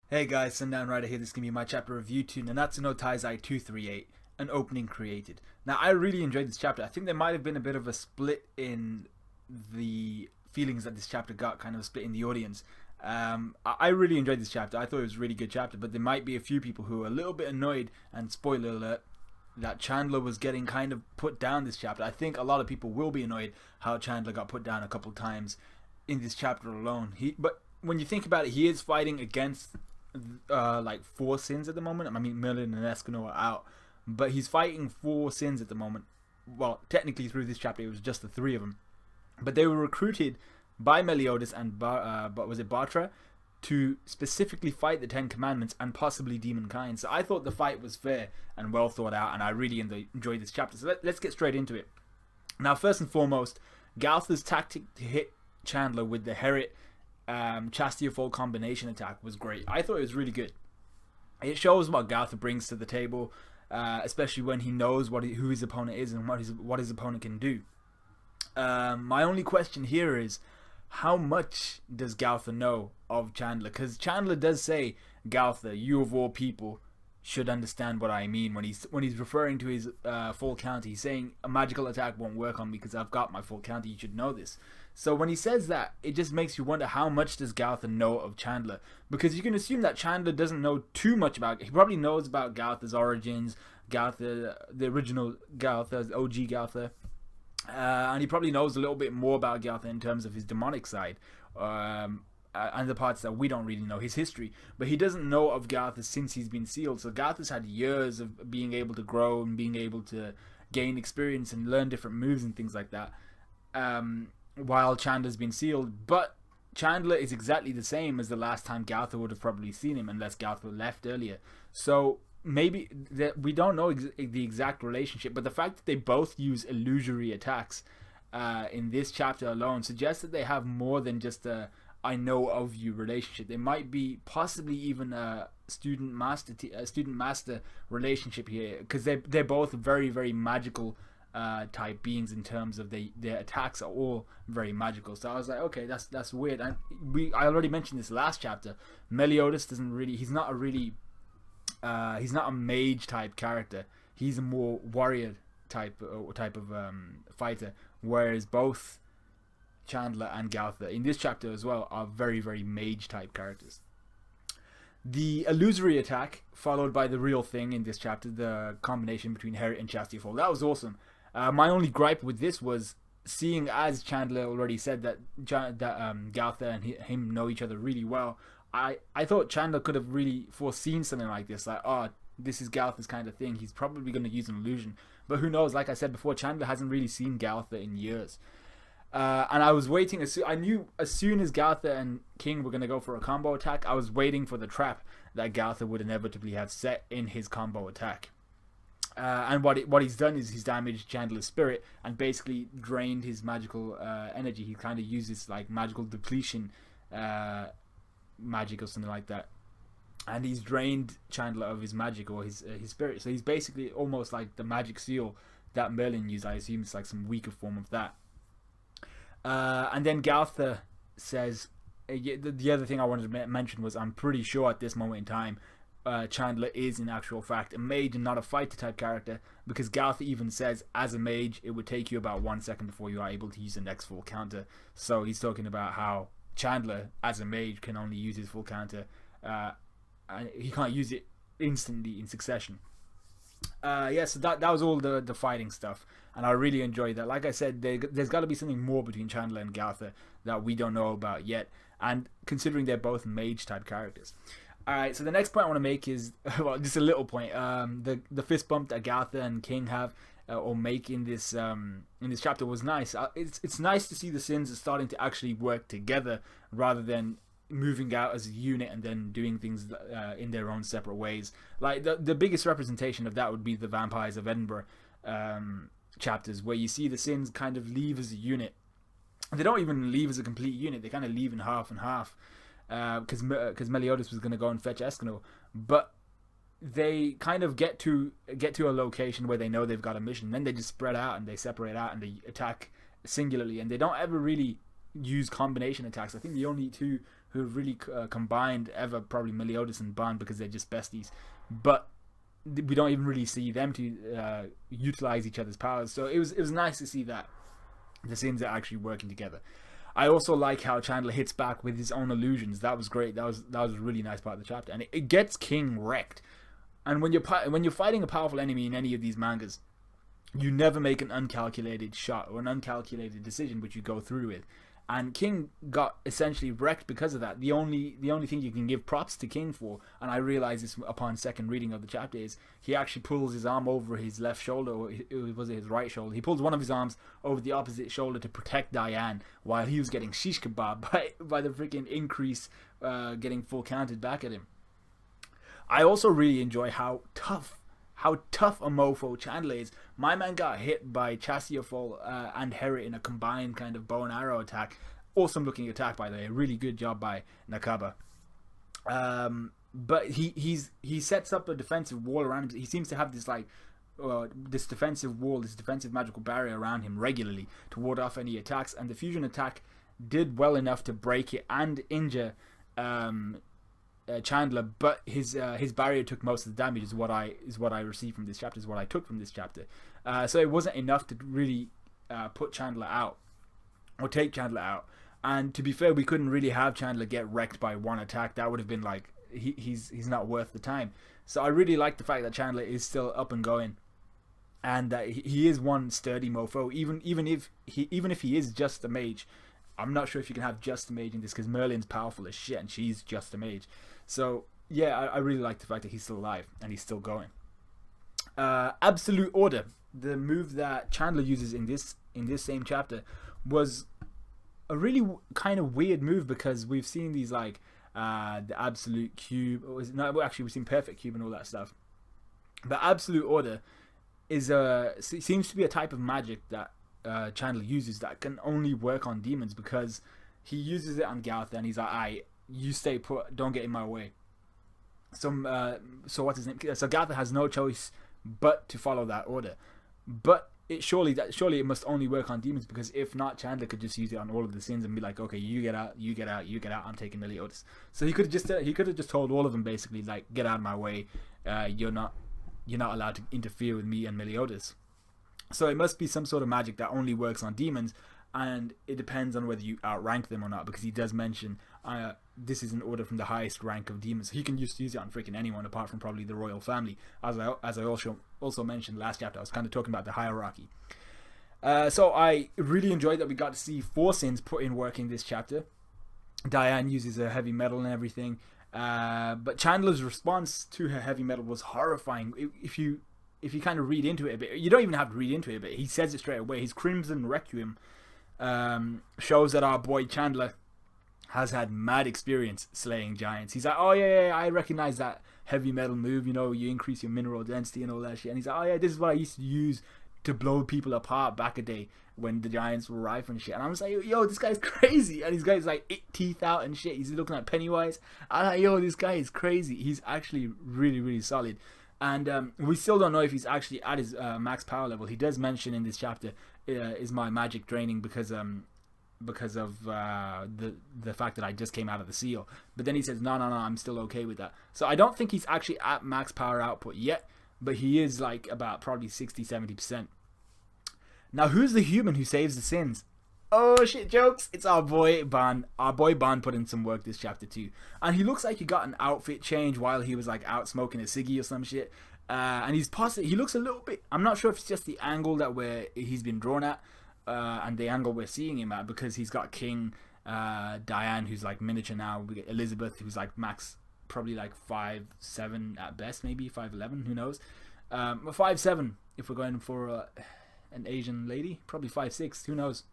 Hey guys, Sundown Rider here. This is going to be my chapter review to Nanatsu no Taizai 238, an opening created. Now, I really enjoyed this chapter. I think there might have been a bit of a split in the feelings that this chapter got, kind of a split in the audience. I really enjoyed this chapter. I thought it was a really good chapter, but there might be a few people who are a little bit annoyed, and spoiler alert, that Chandler was getting kind of put down this chapter. I think a lot of people will be annoyed how Chandler got put down a couple times in this chapter alone. But when you think about it, he is fighting against like four sins at the moment. I mean, Merlin and Escanor are out, but he's fighting four sins at the moment. Well, technically through this chapter, it was just the three of them, but they were recruited by Meliodas and was it Bartra to specifically fight the Ten Commandments and possibly Demonkind. So I thought the fight was fair and well thought out, and I really enjoyed this chapter. So let's get straight into it. Now, first and foremost, Galtha's tactic to hit Chandler with the Herit Chastity of Fall combination attack was great. I thought it was really good. It shows what Galtha brings to the table, especially when he knows who his opponent is and what his opponent can do. My only question here is, how much does Galtha know of Chandler? Because Chandler does say, Galtha, you of all people should understand what I mean when he's referring to his full counter. He's saying a magical attack won't work on me because I've got my full counter. You should know this. So when he says that, it just makes you wonder, how much does Galtha know of Chandler? Because you can assume that Chandler doesn't know too much about. He probably knows about Galtha's origins, Galtha, the original Galtha, OG Galtha, and he probably knows a little bit more about Galtha in terms of his demonic side. And the parts that we don't really know, his history. But he doesn't know of Galtha since he's been sealed. So Galtha's had years of being able to grow and being able to gain experience and learn different moves and things like that, while Chandler's been sealed. But Chandler is exactly the same as the last time Galtha would have probably seen him, unless Galtha left earlier. So maybe we don't know the exact relationship, but the fact that they both use illusory attacks in this chapter alone suggests that they have more than just a I know of you relationship. They might be possibly even a student master relationship here, because they're both very, very magical type beings in terms of their attacks are all very magical. So I was like, okay, that's weird. And I already mentioned this last chapter. Meliodas doesn't really. He's not a mage type character. He's a more warrior type of fighter. Whereas both Chandler and Galtha in this chapter as well are very, very mage type characters. The illusory attack followed by the real thing in this chapter, the combination between Herit and Chastity of Fall, that was awesome. My only gripe with this was, seeing as Chandler already said that Galtha and him know each other really well, I thought Chandler could have really foreseen something like this, like, oh, this is Galtha's kind of thing, he's probably going to use an illusion. But who knows, like I said before, Chandler hasn't really seen Galtha in years. And I was waiting. I knew as soon as Galtha and King were going to go for a combo attack, I was waiting for the trap that Galtha would inevitably have set in his combo attack. And what he's done is he's damaged Chandler's spirit and basically drained his magical energy. He kind of uses like magical depletion magic or something like that. And he's drained Chandler of his magic or his spirit. So he's basically almost like the magic seal that Merlin used. I assume it's like some weaker form of that. And then Galtha says, the other thing I wanted to mention was, I'm pretty sure at this moment in time, Chandler is in actual fact a mage and not a fighter type character, because Galtha even says, as a mage, it would take you about 1 second before you are able to use the next full counter. So he's talking about how Chandler, as a mage, can only use his full counter, and he can't use it instantly in succession. So that was all the fighting stuff, and I really enjoyed that. Like I said, there's got to be something more between Chandler and Galtha that we don't know about yet, and considering they're both mage type characters. Alright, so the next point I want to make is, well, just a little point. The fist bump that Galtha and King have or make in this chapter was nice. It's nice to see the sins starting to actually work together rather than moving out as a unit and then doing things in their own separate ways. Like the biggest representation of that would be the Vampires of Edinburgh chapters, where you see the sins kind of leave as a unit. They don't even leave as a complete unit. They kind of leave in half and half, because Meliodas was going to go and fetch Escanor, but they kind of get to a location where they know they've got a mission. Then they just spread out and they separate out and they attack singularly, and they don't ever really use combination attacks. I think the only two who have really combined ever, probably Meliodas and Ban, because they're just besties. But we don't even really see them to utilize each other's powers. So it was nice to see that the Sins are actually working together. I also like how Chandler hits back with his own illusions. That was great. That was a really nice part of the chapter, and it gets King wrecked. And when you're fighting a powerful enemy in any of these mangas, you never make an uncalculated shot or an uncalculated decision which you go through with. And King got essentially wrecked because of that. The only thing you can give props to King for, and I realized this upon second reading of the chapter, is he actually pulls his arm over his left shoulder, or was it his right shoulder? He pulls one of his arms over the opposite shoulder to protect Diane while he was getting shish kebab by the freaking increase getting full counted back at him. I also really enjoy how tough a mofo Chandler is. My man got hit by Chasiofol and Hera in a combined kind of bow and arrow attack. Awesome looking attack, by the way. Really good job by Nakaba. But he sets up a defensive wall around him. He seems to have this this defensive wall, this defensive magical barrier around him regularly to ward off any attacks. And the fusion attack did well enough to break it and injure Chandler, but his barrier took most of the damage. Is what I received from this chapter. Is what I took from this chapter. So it wasn't enough to really put Chandler out or take Chandler out. And to be fair, we couldn't really have Chandler get wrecked by one attack. That would have been like he's not worth the time. So I really like the fact that Chandler is still up and going, and that he is one sturdy mofo. Even if he is just a mage. I'm not sure if you can have just a mage in this, because Merlin's powerful as shit and she's just a mage. So yeah, I really like the fact that he's still alive and he's still going. Absolute Order, the move that Chandler uses in this same chapter, was a really kind of weird move, because we've seen these like the Absolute Cube, we've seen Perfect Cube and all that stuff. But Absolute Order seems to be a type of magic that Chandler uses that can only work on demons, because he uses it on Galtha and he's like, you stay put, don't get in my way. So what's his name? So Galtha has no choice but to follow that order. But surely it must only work on demons, because if not, Chandler could just use it on all of the Sins and be like, okay, you get out, I'm taking Meliodas. So he could have just told all of them basically, like, get out of my way. You're not allowed to interfere with me and Meliodas. So it must be some sort of magic that only works on demons, and it depends on whether you outrank them or not, because he does mention this is an order from the highest rank of demons. So he can just use it on freaking anyone apart from probably the royal family. As I also mentioned last chapter, I was kind of talking about the hierarchy. So I really enjoyed that we got to see 4 Sins put in work in this chapter. Diane uses a heavy metal and everything, but Chandler's response to her heavy metal was horrifying. If you kind of read into it a bit, you don't even have to read into it, but he says it straight away. His Crimson Requiem shows that our boy Chandler has had mad experience slaying giants. He's like, oh yeah, I recognize that heavy metal move, you increase your mineral density and all that shit. And he's like, oh yeah, this is what I used to use to blow people apart back a day when the giants were rife and shit. And I was like, yo, this guy's crazy. And this guy's like teeth out and shit. He's looking like Pennywise. I'm like, yo, this guy is crazy. He's actually really, really solid. And we still don't know if he's actually at his max power level. He does mention in this chapter, is my magic draining because of the fact that I just came out of the seal. But then he says, no, I'm still okay with that. So I don't think he's actually at max power output yet, but he is like about probably 60-70%. Now, who's the human who saves the Sins? Oh shit, jokes! It's our boy Ban. Our boy Ban put in some work this chapter too, and he looks like he got an outfit change while he was like out smoking a ciggy or some shit. And he looks a little bit. I'm not sure if it's just the angle that he's been drawn at, and the angle we're seeing him at, because he's got King, Diane, who's like miniature now. We get Elizabeth, who's like max, probably like 5'7" at best, maybe 5'11", who knows? 5'7" if we're going for an Asian lady, probably 5'6", who knows?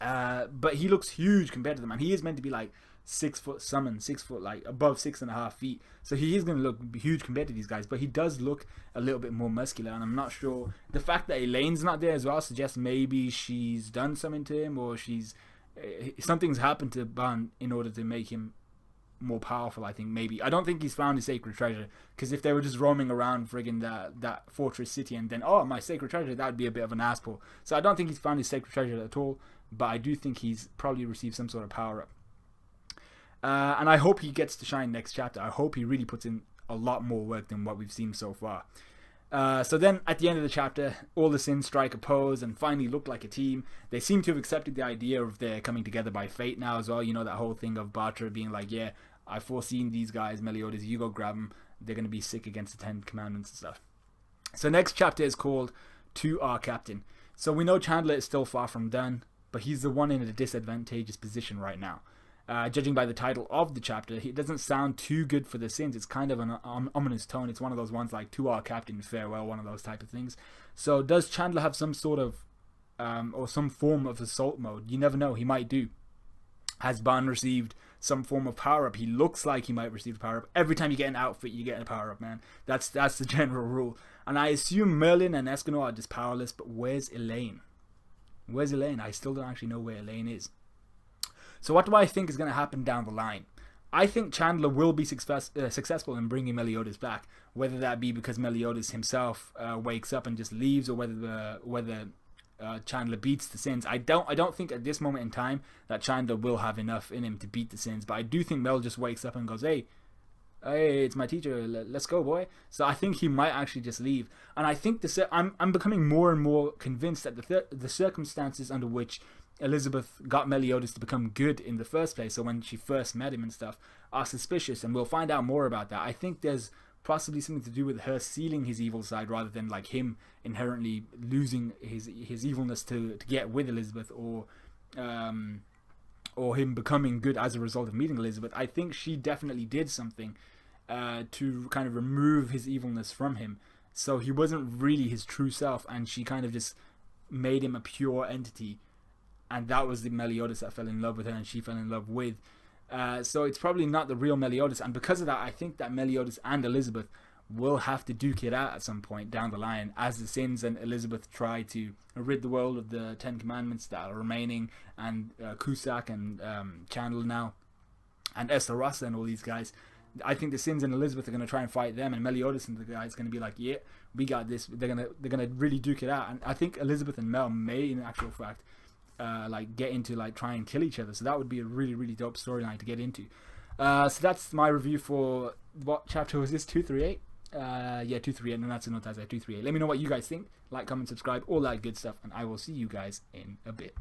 But he looks huge compared to them, and he is meant to be like 6 foot summon, 6 foot, like above 6.5 feet. So he is going to look huge compared to these guys, but he does look a little bit more muscular, and I'm not sure. The fact that Elaine's not there as well suggests maybe she's done something to him, or something's happened to Ban in order to make him more powerful. I think maybe. I don't think he's found his sacred treasure, because if they were just roaming around friggin' that fortress city and then, oh, my sacred treasure, that would be a bit of an asshole. So I don't think he's found his sacred treasure at all, but I do think he's probably received some sort of power up. And I hope he gets to shine next chapter. I hope he really puts in a lot more work than what we've seen so far. So then at the end of the chapter, all the Sins strike a pose and finally look like a team. They seem to have accepted the idea of their coming together by fate now as well. You know, that whole thing of Bartra being like, yeah, I've foreseen these guys, Meliodas, you go grab them. They're going to be sick against the 10 Commandments and stuff. So next chapter is called To Our Captain. So we know Chandler is still far from done, but he's the one in a disadvantageous position right now. Judging by the title of the chapter, it doesn't sound too good for the Sins. It's kind of an ominous tone. It's one of those ones like To Our Captain, farewell, one of those type of things. So does Chandler have some sort of, or some form of assault mode? You never know, he might do. Has Ban received some form of power-up? He looks like he might receive a power-up. Every time you get an outfit, you get a power-up, man. That's the general rule. And I assume Merlin and Escanor are just powerless, but where's Elaine? Where's Elaine? I still don't actually know where Elaine is. So what do I think is going to happen down the line? I think Chandler will be successful in bringing Meliodas back, whether that be because Meliodas himself wakes up and just leaves, or whether Chandler beats the Sins. I don't think at this moment in time that Chandler will have enough in him to beat the Sins, but I do think Mel just wakes up and goes, hey, it's my teacher, let's go, boy. So I think he might actually just leave. And I think I'm becoming more and more convinced that the circumstances under which Elizabeth got Meliodas to become good in the first place, so when she first met him and stuff, are suspicious, and we'll find out more about that. I think there's possibly something to do with her sealing his evil side rather than like him inherently losing his evilness to get with Elizabeth, or him becoming good as a result of meeting Elizabeth. I think she definitely did something to kind of remove his evilness from him, so he wasn't really his true self, and she kind of just made him a pure entity. And that was the Meliodas that fell in love with her and she fell in love with. So it's probably not the real Meliodas. And because of that, I think that Meliodas and Elizabeth will have to duke it out at some point down the line, as the Sins and Elizabeth try to rid the world of the 10 Commandments that are remaining. And Cusack and Chandler now, and Esther Rossa and all these guys. I think the Sins and Elizabeth are going to try and fight them, and Meliodas and the guys going to be like, yeah, we got this. They're gonna really duke it out. And I think Elizabeth and Mel may, in actual fact, like get into like try and kill each other. So that would be a really, really dope storyline to get into. So that's my review for, what chapter was this? 238? Yeah, 238. Nanatsu no Taizai 238. Let me know what you guys think. Like, comment, subscribe, all that good stuff, and I will see you guys in a bit.